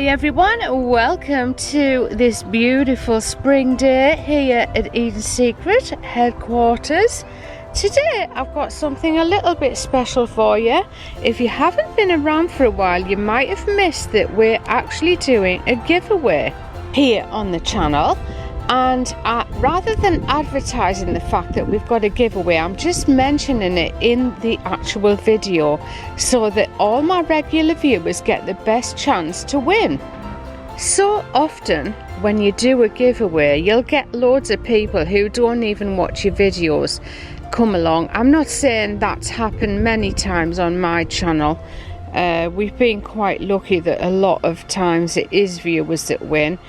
everyone, welcome to this beautiful spring day here at Eden Secret headquarters. Today I've got something a little bit special for you. If you haven't been around for a while, you might have missed that we're actually doing a giveaway here on the channel. And rather than advertising the fact that we've got a giveaway, I'm just mentioning it in the actual video so that all my regular viewers get the best chance to win. So often when you do a giveaway, you'll get loads of people who don't even watch your videos come along. I'm not saying that's happened many times on my channel. We've been quite lucky that a lot of times it is viewers that win,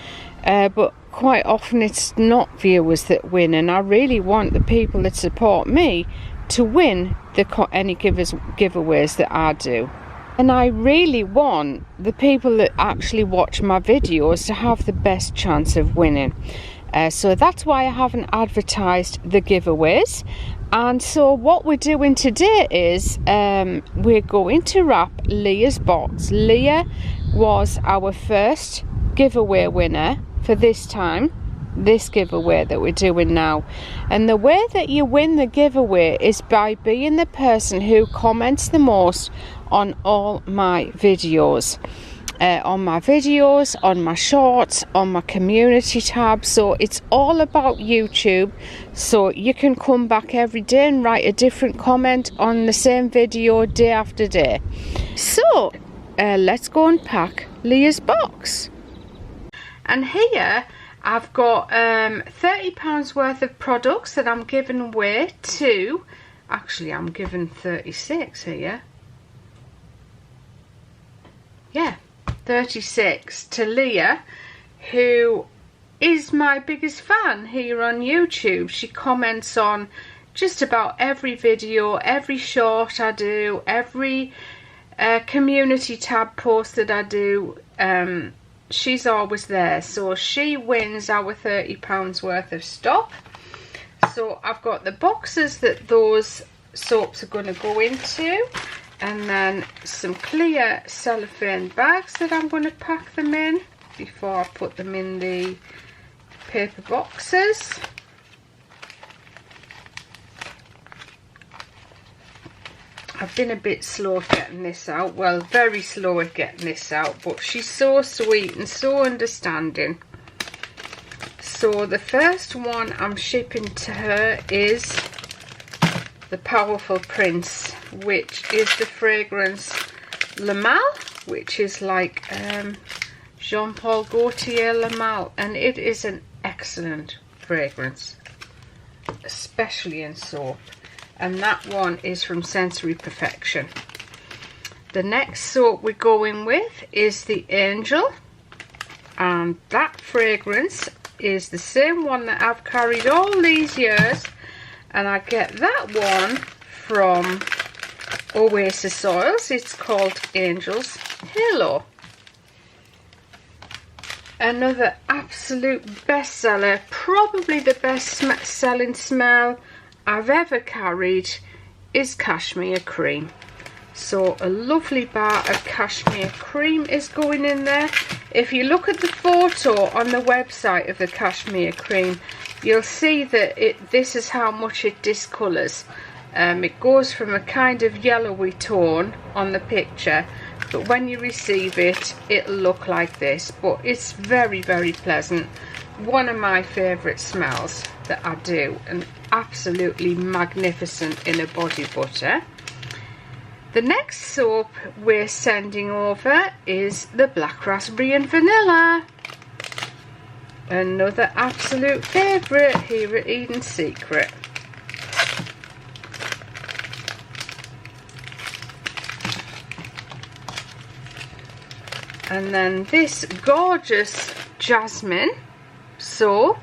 but quite often it's not viewers that win, and I really want the people that support me to win any giveaways that I do. And I really want the people that actually watch my videos to have the best chance of winning. So that's why I haven't advertised the giveaways. And so what we're doing today is we're going to wrap Leah's box. Leah was our first giveaway winner for this giveaway that we're doing now. And the way that you win the giveaway is by being the person who comments the most on all my videos. On my shorts, on my community tab. So it's all about YouTube. So you can come back every day and write a different comment on the same video day after day. So let's go and pack Leah's box. And here I've got £30 worth of products that I'm giving away to, actually I'm giving 36 here. Yeah, 36 to Leah, who is my biggest fan here on YouTube. She comments on just about every video, every short I do, every community tab post that I do. She's always there, so she wins our £30 worth of stock. So I've got the boxes that those soaps are going to go into, and then some clear cellophane bags that I'm going to pack them in before I put them in the paper boxes. I've been a bit slow at getting this out, well, very slow at getting this out, but she's so sweet and so understanding. So the first one I'm shipping to her is the Powerful Prince, which is the fragrance Le Mal, which is like Jean-Paul Gaultier Le Mal, and it is an excellent fragrance, especially in soap. And that one is from Sensory Perfection. The next soap we're going with is the Angel, and that fragrance is the same one that I've carried all these years, and I get that one from Oasis Oils. It's called Angel's Halo. Another absolute bestseller, probably the best selling smell I've ever carried, is Cashmere Cream. So a lovely bar of Cashmere Cream is going in there. If you look at the photo on the website of the Cashmere Cream, you'll see that this is how much it discolours. It goes from a kind of yellowy tone on the picture, but when you receive it, it'll look like this. But it's very, very pleasant. One of my favourite smells that I do, and absolutely magnificent in a body butter. The next soap we're sending over is the Black Raspberry and Vanilla. Another absolute favourite here at Eden Secret. And then this gorgeous Jasmine soap,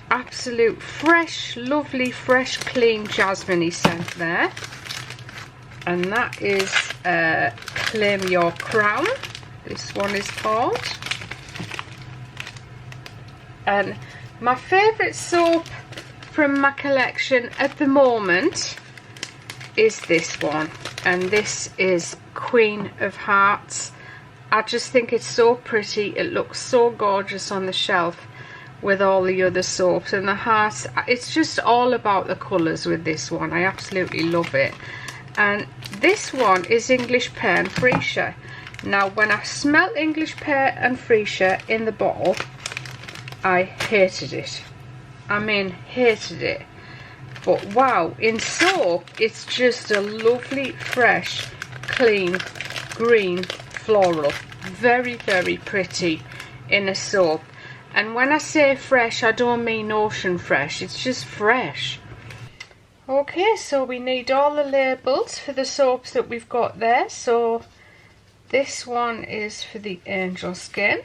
absolute fresh, lovely, fresh, clean jasmine scent there. And that is Claim Your Crown, this one is called. And my favourite soap from my collection at the moment is this one, and this is Queen of Hearts. I just think it's so pretty. It looks so gorgeous on the shelf with all the other soaps, and the hearts, it's just all about the colours with this one. I absolutely love it. And this one is English pear and freesia. Now when I smelled English pear and freesia in the bottle, I hated it. I mean, hated it. But wow, in soap, it's just a lovely, fresh, clean, green floral. Very, very pretty in a soap. And when I say fresh, I don't mean ocean fresh. It's just fresh. Okay, so we need all the labels for the soaps that we've got there. So this one is for the angel skin.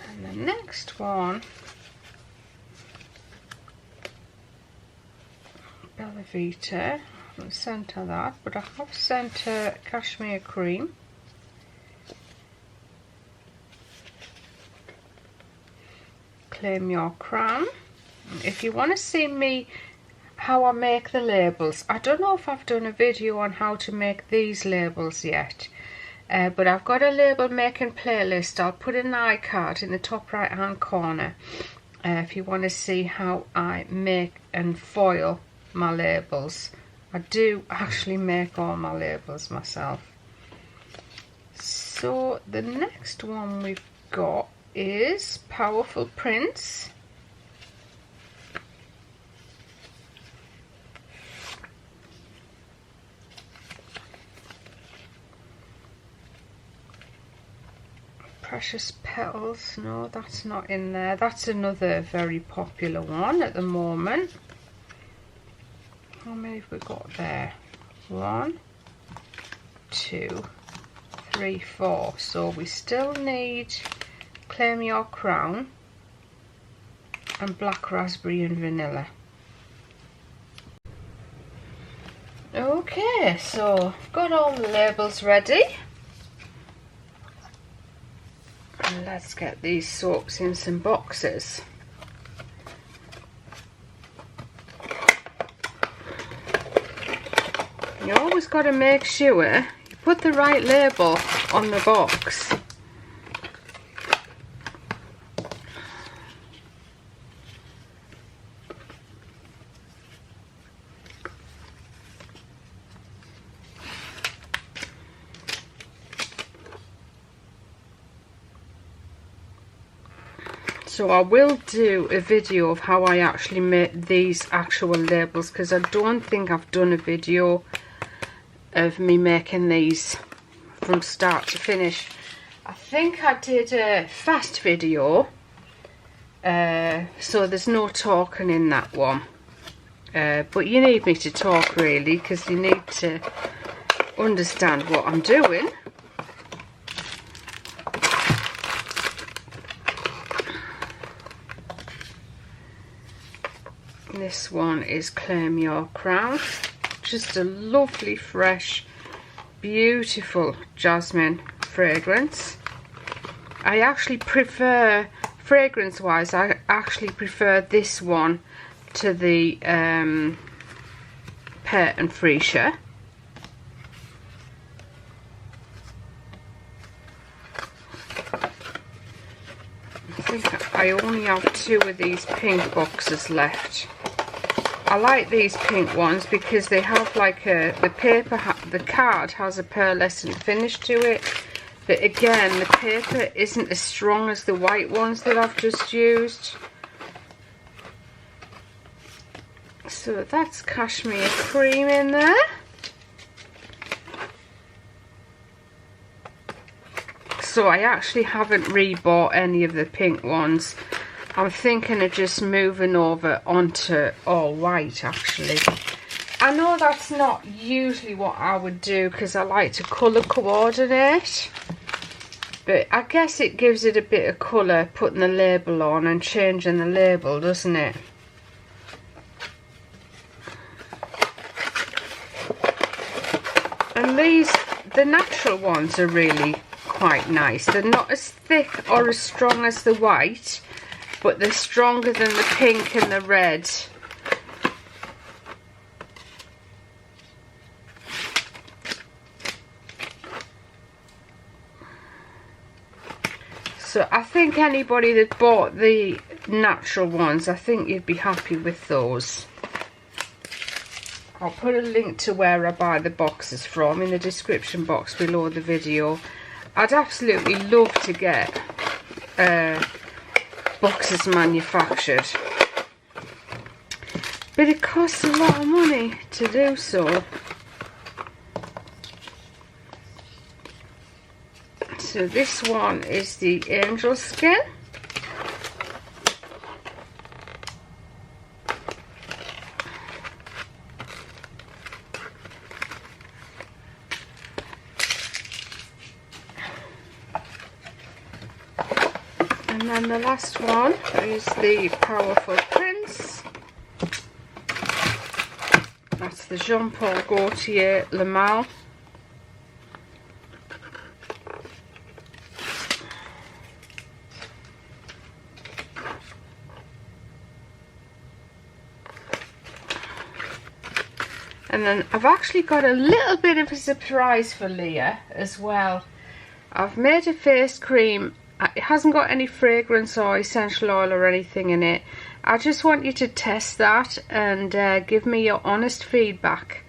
And the next one, Bella Vita. I haven't sent her that, but I have sent her cashmere cream. Claim Your Crown. If you want to see me how I make the labels, I don't know if I've done a video on how to make these labels yet, but I've got a label making playlist. I'll put an iCard in the top right hand corner if you want to see how I make and foil my labels. I do actually make all my labels myself. So the next one we've got is Powerful Prints. Precious Petals. No, that's not in there. That's another very popular one at the moment. How many have we got there? 1, 2, 3, 4. So we still need Claim Your Crown and Black Raspberry and Vanilla. Okay, so I've got all the labels ready. And let's get these soaps in some boxes. You always got to make sure you put the right label on the box. So I will do a video of how I actually make these actual labels, because I don't think I've done a video of me making these from start to finish. I think I did a fast video, so there's no talking in that one, but you need me to talk really, because you need to understand what I'm doing. This one is Claim Your Crown. Just a lovely, fresh, beautiful jasmine fragrance. I actually prefer, fragrance-wise, I actually prefer this one to the Pear and Freesia. I think I only have 2 of these pink boxes left. I like these pink ones because they have like the paper, the card has a pearlescent finish to it, but again the paper isn't as strong as the white ones that I've just used. So that's cashmere cream in there. So I actually haven't rebought any of the pink ones. I'm thinking of just moving over onto all white actually. I know that's not usually what I would do because I like to colour coordinate, but I guess it gives it a bit of colour putting the label on and changing the label, doesn't it? And these, the natural ones are really quite nice. They're not as thick or as strong as the white, but they're stronger than the pink and the red So I think anybody that bought the natural ones, I think you'd be happy with those. I'll put a link to where I buy the boxes from in the description box below the video. I'd absolutely love to get boxes manufactured, but it costs a lot of money to do so. So this one is the angel skin. And then the last one is the Powerful Prince. That's the Jean Paul Gaultier Le Male. And then I've actually got a little bit of a surprise for Leah as well. I've made a face cream. It hasn't got any fragrance or essential oil or anything in it. I just want you to test that and give me your honest feedback.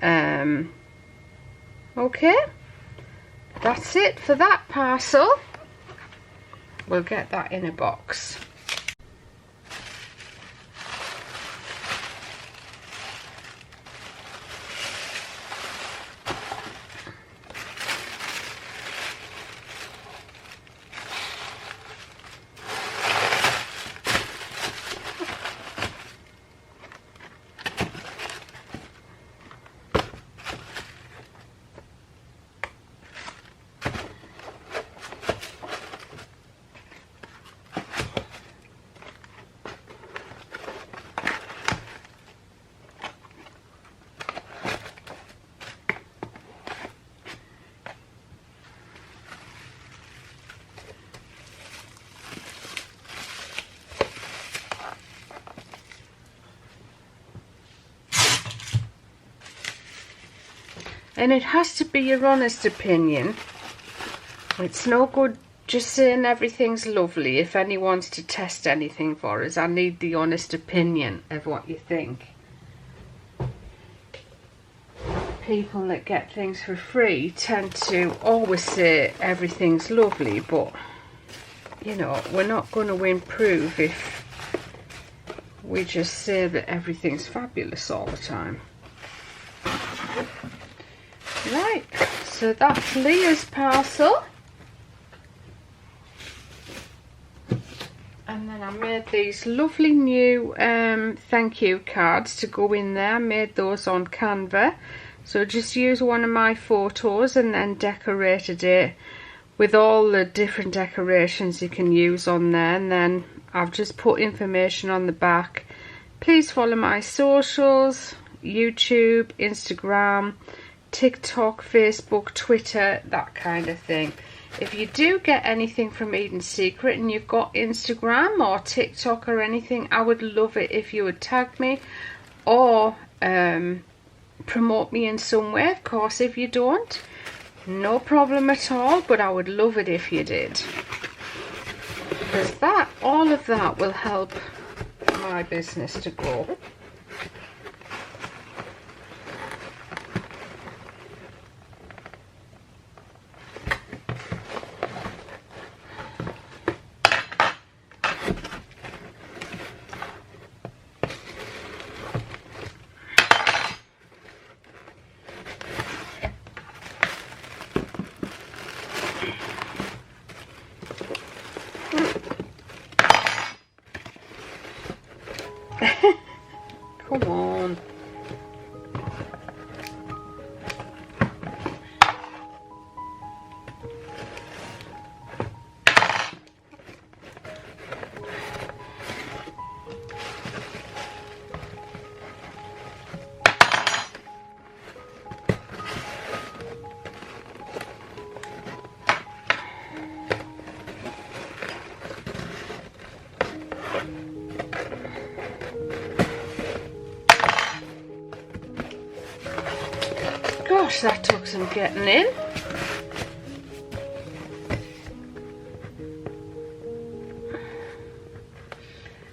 Okay, that's it for that parcel. We'll get that in a box. And it has to be your honest opinion. It's no good just saying everything's lovely. If anyone's to test anything for us, I need the honest opinion of what you think. People that get things for free tend to always say everything's lovely, but you know, we're not going to improve if we just say that everything's fabulous all the time. Right, so that's Leah's parcel. And then I made these lovely new thank you cards to go in there. I made those on Canva. So just use one of my photos and then decorated it with all the different decorations you can use on there. And then I've just put information on the back. Please follow my socials, YouTube, Instagram, TikTok, Facebook, Twitter, that kind of thing. If you do get anything from Eden Secret and you've got Instagram or TikTok or anything, I would love it if you would tag me or promote me in some way. Of course, if you don't, no problem at all, but I would love it if you did, because all of that will help my business to grow. Come on. Gosh, that took some getting in.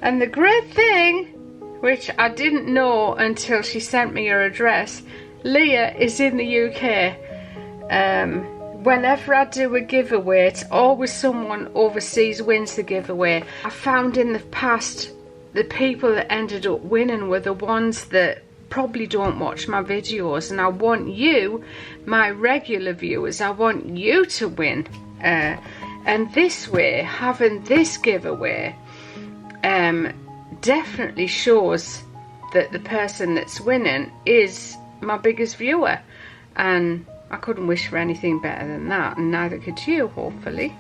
And the great thing, which I didn't know until she sent me her address, Leah is in the UK. Whenever I do a giveaway, it's always someone overseas wins the giveaway. I found in the past the people that ended up winning were the ones that probably don't watch my videos, and I want you, my regular viewers, I want you to win. And this way, having this giveaway definitely shows that the person that's winning is my biggest viewer, and I couldn't wish for anything better than that, and neither could you, hopefully.